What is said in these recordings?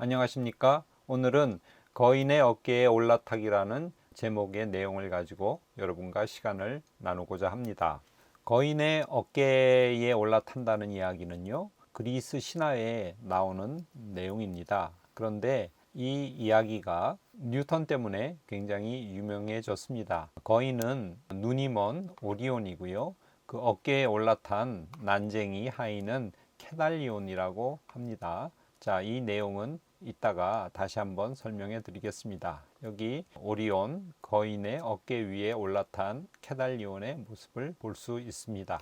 안녕하십니까? 오늘은 거인의 어깨에 올라타기라는 제목의 내용을 가지고 여러분과 시간을 나누고자 합니다. 거인의 어깨에 올라탄다는 이야기는요, 그리스 신화에 나오는 내용입니다. 그런데 이 이야기가 뉴턴 때문에 굉장히 유명해졌습니다. 거인은 눈이 먼 오리온이고요. 그 어깨에 올라탄 난쟁이 하인은 케달리온이라고 합니다. 자, 이 내용은 이따가 다시 한번 설명해 드리겠습니다. 여기 오리온, 거인의 어깨 위에 올라탄 케달리온의 모습을 볼 수 있습니다.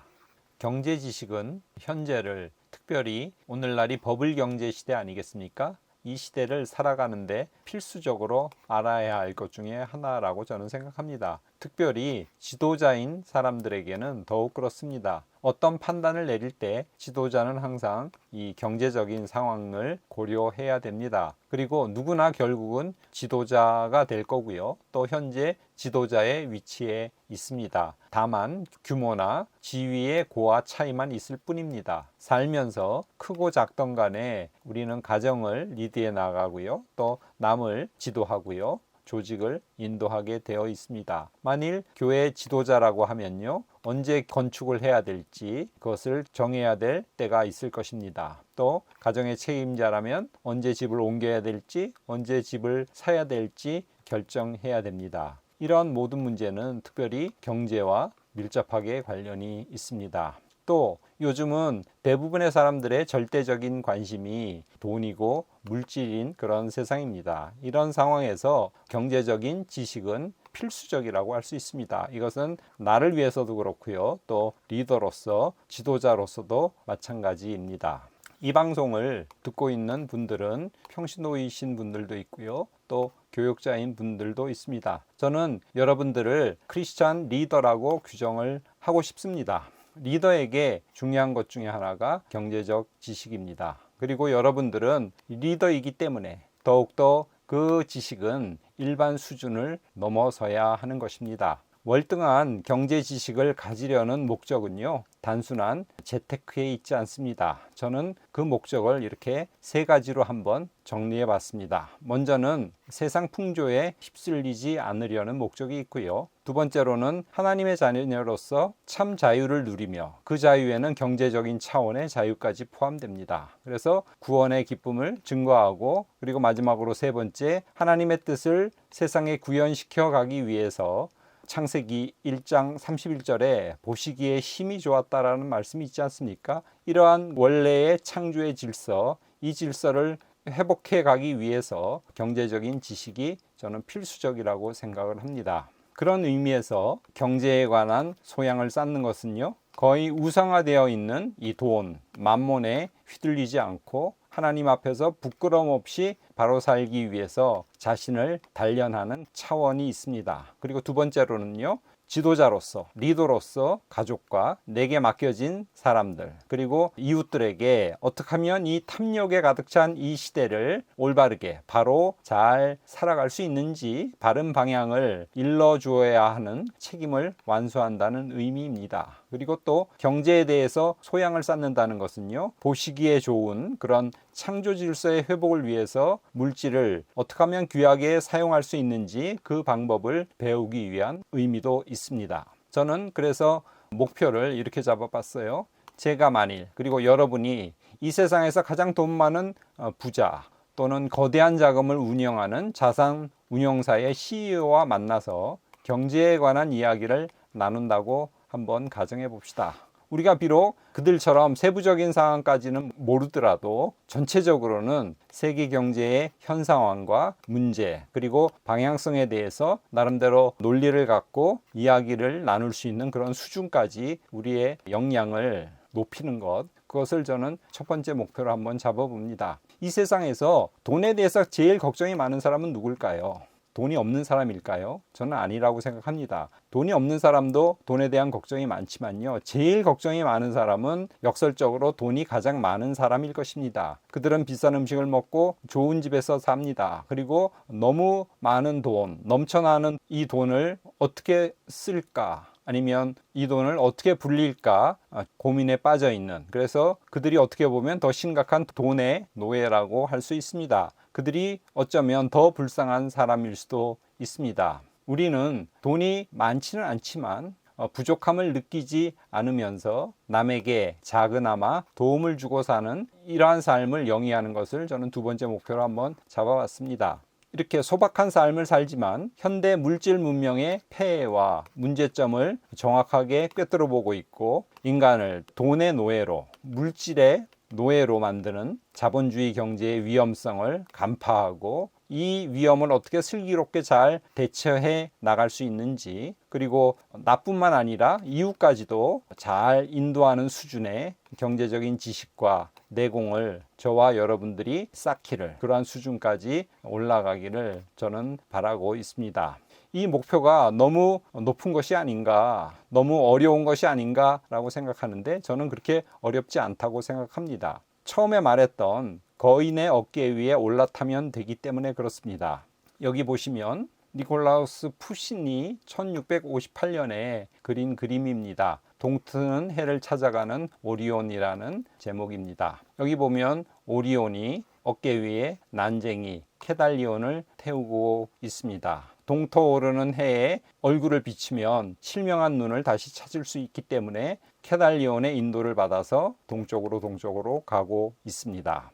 경제 지식은 현재를, 특별히 오늘날이 버블 경제 시대 아니겠습니까? 이 시대를 살아가는데 필수적으로 알아야 할 것 중에 하나라고 저는 생각합니다. 특별히 지도자인 사람들에게는 더욱 그렇습니다. 어떤 판단을 내릴 때 지도자는 항상 이 경제적인 상황을 고려해야 됩니다. 그리고 누구나 결국은 지도자가 될 거고요. 또 현재 지도자의 위치에 있습니다. 다만 규모나 지위의 고와 차이만 있을 뿐입니다. 살면서 크고 작던 간에 우리는 가정을 리드해 나가고요. 또 남을 지도하고요. 조직을 인도하게 되어 있습니다. 만일 교회 지도자라고 하면요, 언제 건축을 해야 될지 그것을 정해야 될 때가 있을 것입니다. 또 가정의 책임자라면 언제 집을 옮겨야 될지, 언제 집을 사야 될지 결정해야 됩니다. 이런 모든 문제는 특별히 경제와 밀접하게 관련이 있습니다. 또 요즘은 대부분의 사람들의 절대적인 관심이 돈이고 물질인 그런 세상입니다. 이런 상황에서 경제적인 지식은 필수적이라고 할 수 있습니다. 이것은 나를 위해서도 그렇고요. 또 리더로서, 지도자로서도 마찬가지입니다. 이 방송을 듣고 있는 분들은 평신도이신 분들도 있고요. 또 교육자인 분들도 있습니다. 저는 여러분들을 크리스찬 리더라고 규정을 하고 싶습니다. 리더에게 중요한 것 중에 하나가 경제적 지식입니다. 그리고 여러분들은 리더이기 때문에 더욱더 그 지식은 일반 수준을 넘어서야 하는 것입니다. 월등한 경제 지식을 가지려는 목적은요, 단순한 재테크에 있지 않습니다. 저는 그 목적을 이렇게 세 가지로 한번 정리해 봤습니다. 먼저는 세상 풍조에 휩쓸리지 않으려는 목적이 있고요. 두 번째로는 하나님의 자녀로서 참 자유를 누리며 그 자유에는 경제적인 차원의 자유까지 포함됩니다. 그래서 구원의 기쁨을 증거하고, 그리고 마지막으로 세 번째, 하나님의 뜻을 세상에 구현시켜 가기 위해서 창세기 1장 31절에 보시기에 힘이 좋았다라는 말씀이 있지 않습니까? 이러한 원래의 창조의 질서, 이 질서를 회복해 가기 위해서 경제적인 지식이 저는 필수적이라고 생각을 합니다. 그런 의미에서 경제에 관한 소양을 쌓는 것은요, 거의 우상화되어 있는 이 돈, 만몬에 휘둘리지 않고 하나님 앞에서 부끄러움 없이 바로 살기 위해서 자신을 단련하는 차원이 있습니다. 그리고 두 번째로는요, 지도자로서, 리더로서 가족과 내게 맡겨진 사람들, 그리고 이웃들에게 어떻게 하면 이 탐욕에 가득 찬 이 시대를 올바르게 바로 잘 살아갈 수 있는지 바른 방향을 일러주어야 하는 책임을 완수한다는 의미입니다. 그리고 또 경제에 대해서 소양을 쌓는다는 것은요, 보시기에 좋은 그런 창조 질서의 회복을 위해서 물질을 어떻게 하면 귀하게 사용할 수 있는지 그 방법을 배우기 위한 의미도 있습니다. 저는 그래서 목표를 이렇게 잡아봤어요. 제가 만일, 그리고 여러분이 이 세상에서 가장 돈 많은 부자 또는 거대한 자금을 운영하는 자산 운용사의 CEO와 만나서 경제에 관한 이야기를 나눈다고 한번 가정해 봅시다. 우리가 비록 그들처럼 세부적인 상황까지는 모르더라도 전체적으로는 세계 경제의 현 상황과 문제, 그리고 방향성에 대해서 나름대로 논리를 갖고 이야기를 나눌 수 있는 그런 수준까지 우리의 역량을 높이는 것, 그것을 저는 첫 번째 목표로 한번 잡아봅니다. 이 세상에서 돈에 대해서 제일 걱정이 많은 사람은 누굴까요? 돈이 없는 사람일까요? 저는 아니라고 생각합니다. 돈이 없는 사람도 돈에 대한 걱정이 많지만요, 제일 걱정이 많은 사람은 역설적으로 돈이 가장 많은 사람일 것입니다. 그들은 비싼 음식을 먹고 좋은 집에서 삽니다. 그리고 너무 많은 돈, 넘쳐나는 이 돈을 어떻게 쓸까? 아니면 이 돈을 어떻게 불릴까 고민에 빠져 있는, 그래서 그들이 어떻게 보면 더 심각한 돈의 노예라고 할 수 있습니다. 그들이 어쩌면 더 불쌍한 사람일 수도 있습니다. 우리는 돈이 많지는 않지만 부족함을 느끼지 않으면서 남에게 작은아마 도움을 주고 사는 이러한 삶을 영위하는 것을 저는 두 번째 목표로 한번 잡아봤습니다. 이렇게 소박한 삶을 살지만 현대 물질 문명의 폐해와 문제점을 정확하게 꿰뚫어 보고 있고, 인간을 돈의 노예로, 물질의 노예로 만드는 자본주의 경제의 위험성을 간파하고 이 위험을 어떻게 슬기롭게 잘 대처해 나갈 수 있는지, 그리고 나뿐만 아니라 이웃까지도 잘 인도하는 수준의 경제적인 지식과 내공을 저와 여러분들이 쌓기를, 그러한 수준까지 올라가기를 저는 바라고 있습니다. 이 목표가 너무 높은 것이 아닌가, 너무 어려운 것이 아닌가 라고 생각하는데, 저는 그렇게 어렵지 않다고 생각합니다. 처음에 말했던 거인의 어깨 위에 올라타면 되기 때문에 그렇습니다. 여기 보시면 니콜라우스 푸신이 1658년에 그린 그림입니다. 동트는 해를 찾아가는 오리온이라는 제목입니다. 여기 보면 오리온이 어깨 위에 난쟁이 캐달리온을 태우고 있습니다. 동터오르는 해에 얼굴을 비추면 실명한 눈을 다시 찾을 수 있기 때문에 캐달리온의 인도를 받아서 동쪽으로 가고 있습니다.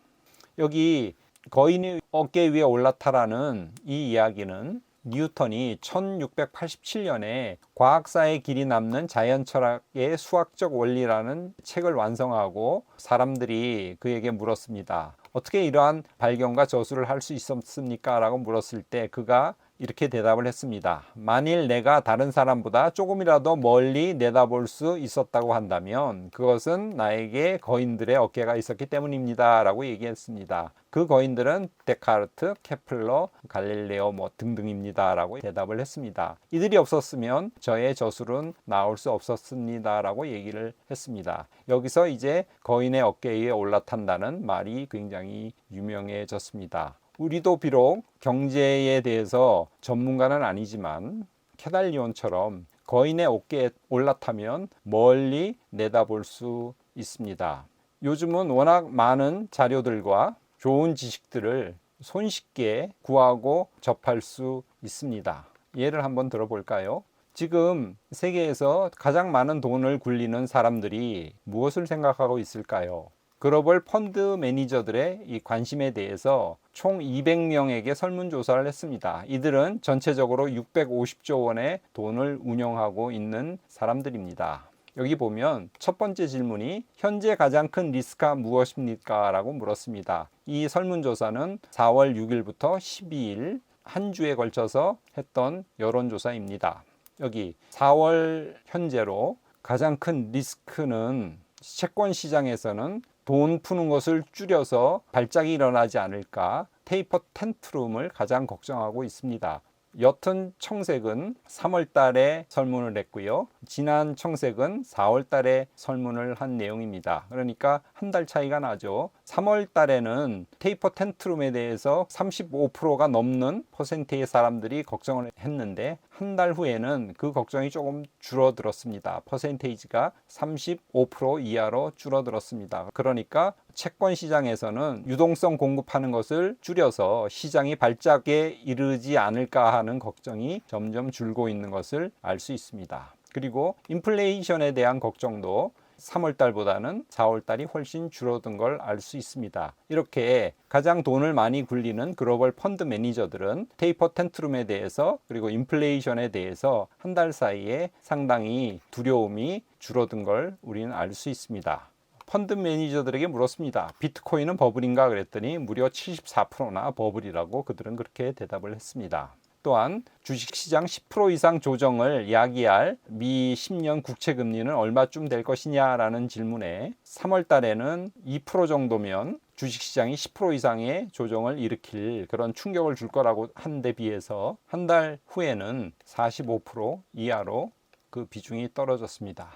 여기 거인의 어깨 위에 올라타라는 이 이야기는 뉴턴이 1687년에 과학사의 길이 남는 자연철학의 수학적 원리라는 책을 완성하고 사람들이 그에게 물었습니다. 어떻게 이러한 발견과 저술을 할 수 있었습니까? 라고 물었을 때 그가 이렇게 대답을 했습니다. 만일 내가 다른 사람보다 조금이라도 멀리 내다볼 수 있었다고 한다면 그것은 나에게 거인들의 어깨가 있었기 때문입니다. 라고 얘기했습니다. 그 거인들은 데카르트, 케플러, 갈릴레오 등등입니다. 라고 대답을 했습니다. 이들이 없었으면 저의 저술은 나올 수 없었습니다. 라고 얘기를 했습니다. 여기서 이제 거인의 어깨 위에 올라탄다는 말이 굉장히 유명해졌습니다. 우리도 비록 경제에 대해서 전문가는 아니지만 캐달리온처럼 거인의 어깨에 올라타면 멀리 내다볼 수 있습니다. 요즘은 워낙 많은 자료들과 좋은 지식들을 손쉽게 구하고 접할 수 있습니다. 예를 한번 들어볼까요? 지금 세계에서 가장 많은 돈을 굴리는 사람들이 무엇을 생각하고 있을까요? 글로벌 펀드 매니저들의 이 관심에 대해서 총 200명에게 설문조사를 했습니다. 이들은 전체적으로 650조 원의 돈을 운영하고 있는 사람들입니다. 여기 보면 첫 번째 질문이 현재 가장 큰 리스크가 무엇입니까? 라고 물었습니다. 이 설문조사는 4월 6일부터 12일 한 주에 걸쳐서 했던 여론조사입니다. 여기 4월 현재로 가장 큰 리스크는 채권 시장에서는 돈 푸는 것을 줄여서 발작이 일어나지 않을까, 테이퍼 텐트룸을 가장 걱정하고 있습니다. 옅은 청색은 3월 달에 설문을 했고요. 진한 청색은 4월 달에 설문을 한 내용입니다. 그러니까 한 달 차이가 나죠. 3월 달에는 테이퍼 텐트룸에 대해서 35%가 넘는 퍼센트의 사람들이 걱정을 했는데 한 달 후에는 그 걱정이 조금 줄어들었습니다. 퍼센테이지가 35% 이하로 줄어들었습니다. 그러니까 채권 시장에서는 유동성 공급하는 것을 줄여서 시장이 발작에 이르지 않을까 하는 걱정이 점점 줄고 있는 것을 알 수 있습니다. 그리고 인플레이션에 대한 걱정도 3월 달보다는 4월 달이 훨씬 줄어든 걸 알 수 있습니다. 이렇게 가장 돈을 많이 굴리는 글로벌 펀드 매니저들은 테이퍼 텐트룸에 대해서 그리고 인플레이션에 대해서 한 달 사이에 상당히 두려움이 줄어든 걸 우리는 알 수 있습니다. 펀드 매니저들에게 물었습니다. 비트코인은 버블인가? 그랬더니 무려 74%나 버블이라고 그들은 그렇게 대답을 했습니다. 또한 주식시장 10% 이상 조정을 야기할 미 10년 국채금리는 얼마쯤 될 것이냐라는 질문에 3월 달에는 2% 정도면 주식시장이 10% 이상의 조정을 일으킬 그런 충격을 줄 거라고 한 데 비해서 한 달 후에는 45% 이하로 그 비중이 떨어졌습니다.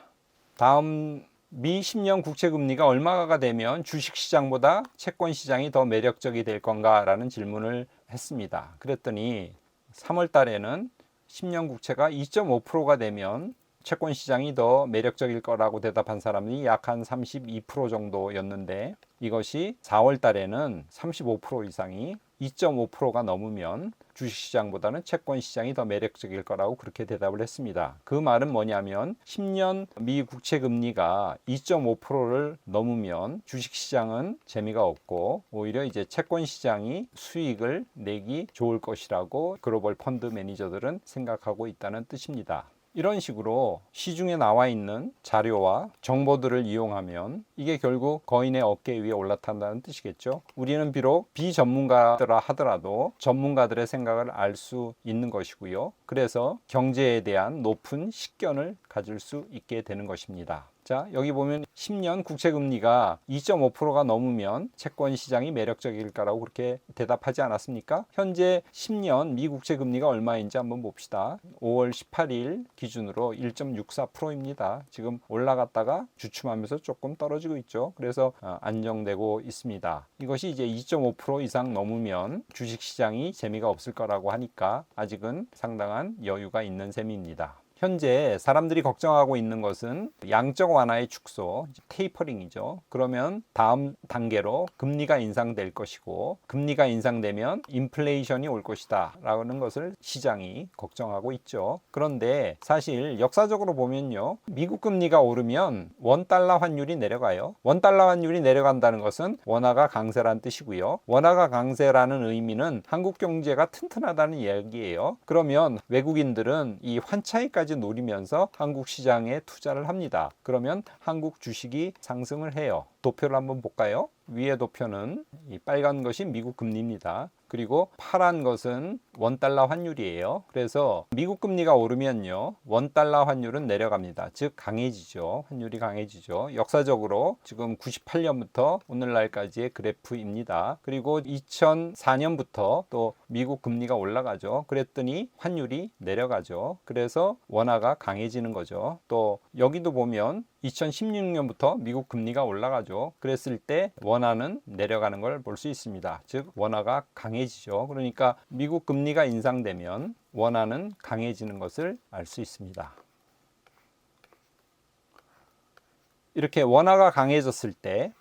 다음 미 10년 국채금리가 얼마가 되면 주식시장보다 채권시장이 더 매력적이 될 건가라는 질문을 했습니다. 그랬더니 3월 달에는 10년 국채가 2.5%가 되면 채권 시장이 더 매력적일 거라고 대답한 사람이 약 한 32% 정도였는데 이것이 4월 달에는 35% 이상이 2.5%가 넘으면 주식시장보다는 채권시장이 더 매력적일 거라고 그렇게 대답을 했습니다. 그 말은 뭐냐면 10년 미 국채 금리가 2.5%를 넘으면 주식시장은 재미가 없고 오히려 이제 채권시장이 수익을 내기 좋을 것이라고 글로벌 펀드 매니저들은 생각하고 있다는 뜻입니다. 이런 식으로 시중에 나와 있는 자료와 정보들을 이용하면 이게 결국 거인의 어깨 위에 올라탄다는 뜻이겠죠. 우리는 비록 비전문가더라 하더라도 전문가들의 생각을 알 수 있는 것이고요. 그래서 경제에 대한 높은 식견을 가질 수 있게 되는 것입니다. 자, 여기 보면 10년 국채금리가 2.5%가 넘으면 채권 시장이 매력적일까라고 그렇게 대답하지 않았습니까? 현재 10년 미국채 금리가 얼마인지 한번 봅시다. 5월 18일 기준으로 1.64%입니다. 지금 올라갔다가 주춤하면서 조금 떨어지고 있죠. 그래서 안정되고 있습니다. 이것이 이제 2.5% 이상 넘으면 주식시장이 재미가 없을 거라고 하니까 아직은 상당한 여유가 있는 셈입니다. 현재 사람들이 걱정하고 있는 것은 양적 완화의 축소, 테이퍼링이죠. 그러면 다음 단계로 금리가 인상될 것이고 금리가 인상되면 인플레이션이 올 것이다 라는 것을 시장이 걱정하고 있죠. 그런데 사실 역사적으로 보면요, 미국 금리가 오르면 원달러 환율이 내려가요. 원달러 환율이 내려간다는 것은 원화가 강세라는 뜻이고요. 원화가 강세라는 의미는 한국 경제가 튼튼하다는 이야기예요. 그러면 외국인들은 이 환차익까지 노리면서 한국 시장에 투자를 합니다. 그러면 한국 주식이 상승을 해요. 도표를 한번 볼까요? 위의 도표는 이 빨간 것이 미국 금리입니다. 그리고 파란 것은 원달러 환율이에요. 그래서 미국 금리가 오르면요, 원달러 환율은 내려갑니다. 즉 강해지죠. 환율이 강해지죠. 역사적으로 지금 98년부터 오늘날까지의 그래프입니다. 그리고 2004년부터 또 미국 금리가 올라가죠. 그랬더니 환율이 내려가죠. 그래서 원화가 강해지는 거죠. 또 여기도 보면 2016년부터 미국 금리가 올라가죠. 그랬을 때 원화는 내려가는 걸 볼 수 있습니다. 즉 원화가 강해지죠. 그러니까 미국 금리가 인상되면 원화는 강해지는 것을 알 수 있습니다. 이렇게 원화가 강해졌을 때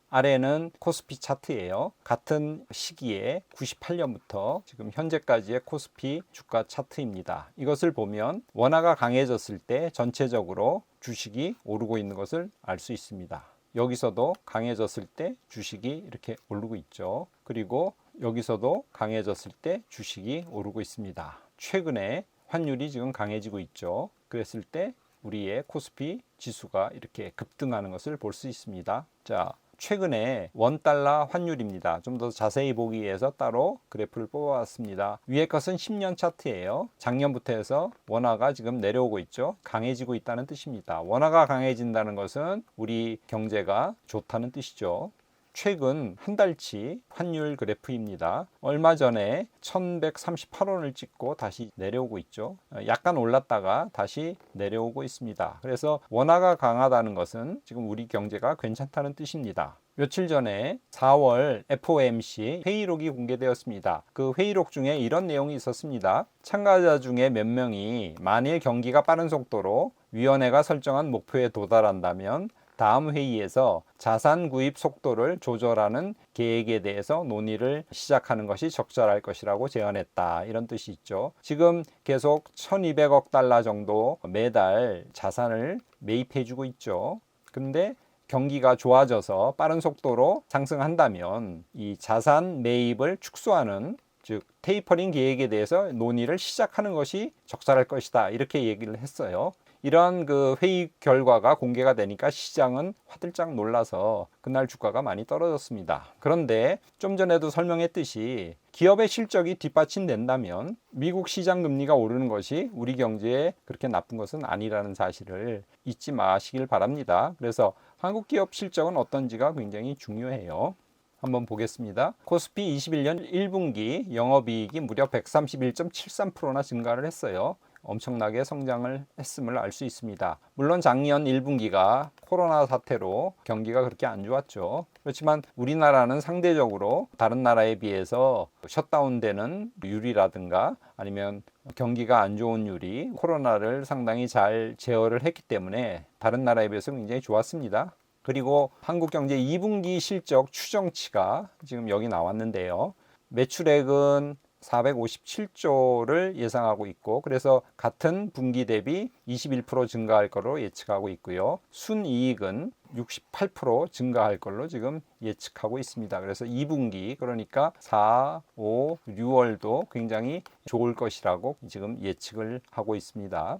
아래는 코스피 차트예요. 같은 시기에 98년부터 지금 현재까지의 코스피 주가 차트입니다. 이것을 보면 원화가 강해졌을 때 전체적으로 주식이 오르고 있는 것을 알 수 있습니다. 여기서도 강해졌을 때 주식이 이렇게 오르고 있죠. 그리고 여기서도 강해졌을 때 주식이 오르고 있습니다. 최근에 환율이 지금 강해지고 있죠. 그랬을 때 우리의 코스피 지수가 이렇게 급등하는 것을 볼 수 있습니다. 자, 최근에 원달러 환율입니다. 좀 더 자세히 보기 위해서 따로 그래프를 뽑아왔습니다. 위에 것은 10년 차트예요. 작년부터 해서 원화가 지금 내려오고 있죠. 강해지고 있다는 뜻입니다. 원화가 강해진다는 것은 우리 경제가 좋다는 뜻이죠. 최근 한 달치 환율 그래프입니다. 얼마 전에 1138원을 찍고 다시 내려오고 있죠. 약간 올랐다가 다시 내려오고 있습니다. 그래서 원화가 강하다는 것은 지금 우리 경제가 괜찮다는 뜻입니다. 며칠 전에 4월 FOMC 회의록이 공개되었습니다. 그 회의록 중에 이런 내용이 있었습니다. 참가자 중에 몇 명이 만일 경기가 빠른 속도로 위원회가 설정한 목표에 도달한다면 다음 회의에서 자산 구입 속도를 조절하는 계획에 대해서 논의를 시작하는 것이 적절할 것이라고 제안했다. 이런 뜻이 있죠. 지금 계속 1200억 달러 정도 매달 자산을 매입해주고 있죠. 그런데 경기가 좋아져서 빠른 속도로 상승한다면 이 자산 매입을 축소하는, 즉 테이퍼링 계획에 대해서 논의를 시작하는 것이 적절할 것이다. 이렇게 얘기를 했어요. 이런 그 회의 결과가 공개가 되니까 시장은 화들짝 놀라서 그날 주가가 많이 떨어졌습니다. 그런데 좀 전에도 설명했듯이 기업의 실적이 뒷받침된다면 미국 시장 금리가 오르는 것이 우리 경제에 그렇게 나쁜 것은 아니라는 사실을 잊지 마시길 바랍니다. 그래서 한국 기업 실적은 어떤지가 굉장히 중요해요. 한번 보겠습니다. 코스피 21년 1분기 영업이익이 무려 131.73%나 증가를 했어요. 엄청나게 성장을 했음을 알 수 있습니다. 물론 작년 1분기가 코로나 사태로 경기가 그렇게 안 좋았죠. 그렇지만 우리나라는 상대적으로 다른 나라에 비해서 셧다운되는 유리라든가 아니면 경기가 안 좋은 유리, 코로나를 상당히 잘 제어를 했기 때문에 다른 나라에 비해서 굉장히 좋았습니다. 그리고 한국경제 2분기 실적 추정치가 지금 여기 나왔는데요. 매출액은 457조를 예상하고 있고, 그래서 같은 분기 대비 21% 증가할 것으로 예측하고 있고요. 순이익은 68% 증가할 걸로 지금 예측하고 있습니다. 그래서 2분기, 그러니까 4, 5, 6월도 굉장히 좋을 것이라고 지금 예측을 하고 있습니다.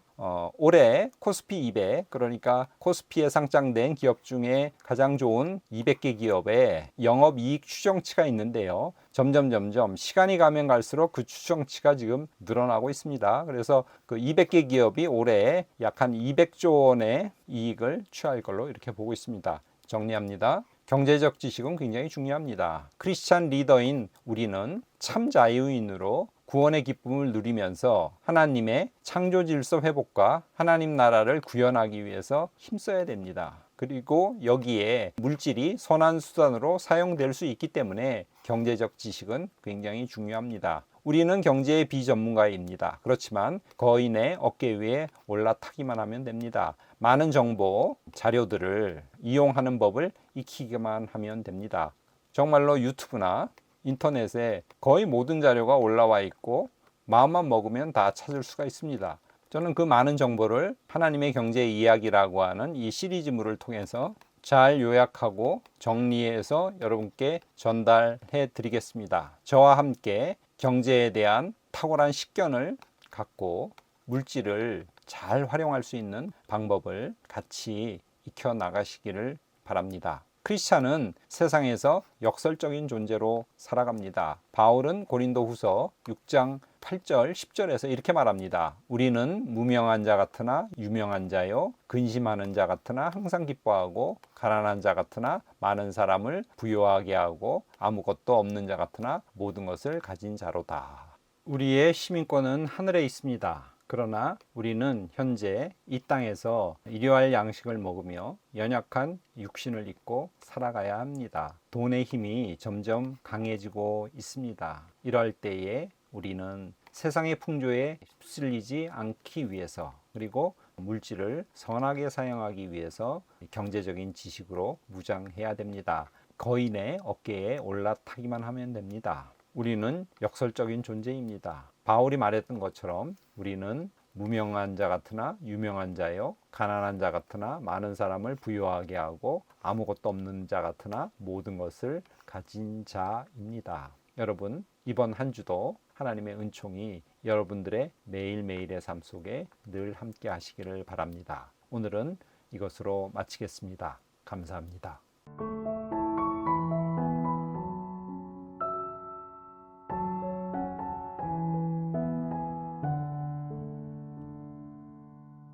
올해 코스피 200, 그러니까 코스피에 상장된 기업 중에 가장 좋은 200개 기업의 영업이익 추정치가 있는데요. 점점 시간이 가면 갈수록 그 추정치가 지금 늘어나고 있습니다. 그래서 그 200개 기업이 올해 약 한 200조 원의 이익을 취할 걸로 이렇게 보고 있습니다. 정리합니다. 경제적 지식은 굉장히 중요합니다. 크리스찬 리더인 우리는 참 자유인으로 구원의 기쁨을 누리면서 하나님의 창조 질서 회복과 하나님 나라를 구현하기 위해서 힘써야 됩니다. 그리고 여기에 물질이 선한 수단으로 사용될 수 있기 때문에 경제적 지식은 굉장히 중요합니다. 우리는 경제의 비전문가입니다. 그렇지만 거인의 어깨 위에 올라타기만 하면 됩니다. 많은 정보, 자료들을 이용하는 법을 익히기만 하면 됩니다. 정말로 유튜브나 인터넷에 거의 모든 자료가 올라와 있고 마음만 먹으면 다 찾을 수가 있습니다. 저는 그 많은 정보를 하나님의 경제 이야기라고 하는 이 시리즈물을 통해서 잘 요약하고 정리해서 여러분께 전달해 드리겠습니다. 저와 함께 경제에 대한 탁월한 식견을 갖고 물질을 잘 활용할 수 있는 방법을 같이 익혀 나가시기를 바랍니다. 크리스찬은 세상에서 역설적인 존재로 살아갑니다. 바울은 고린도후서 6장 8절 10절에서 이렇게 말합니다. 우리는 무명한 자 같으나 유명한 자요, 근심하는 자 같으나 항상 기뻐하고, 가난한 자 같으나 많은 사람을 부유하게 하고, 아무것도 없는 자 같으나 모든 것을 가진 자로다. 우리의 시민권은 하늘에 있습니다. 그러나 우리는 현재 이 땅에서 일용할 양식을 먹으며 연약한 육신을 입고 살아가야 합니다. 돈의 힘이 점점 강해지고 있습니다. 이럴 때에 우리는 세상의 풍조에 휩쓸리지 않기 위해서, 그리고 물질을 선하게 사용하기 위해서 경제적인 지식으로 무장해야 됩니다. 거인의 어깨에 올라타기만 하면 됩니다. 우리는 역설적인 존재입니다. 바울이 말했던 것처럼 우리는 무명한 자 같으나 유명한 자요, 가난한 자 같으나 많은 사람을 부유하게 하고, 아무것도 없는 자 같으나 모든 것을 가진 자입니다. 여러분, 이번 한 주도 하나님의 은총이 여러분들의 매일매일의 삶 속에 늘 함께 하시기를 바랍니다. 오늘은 이것으로 마치겠습니다. 감사합니다.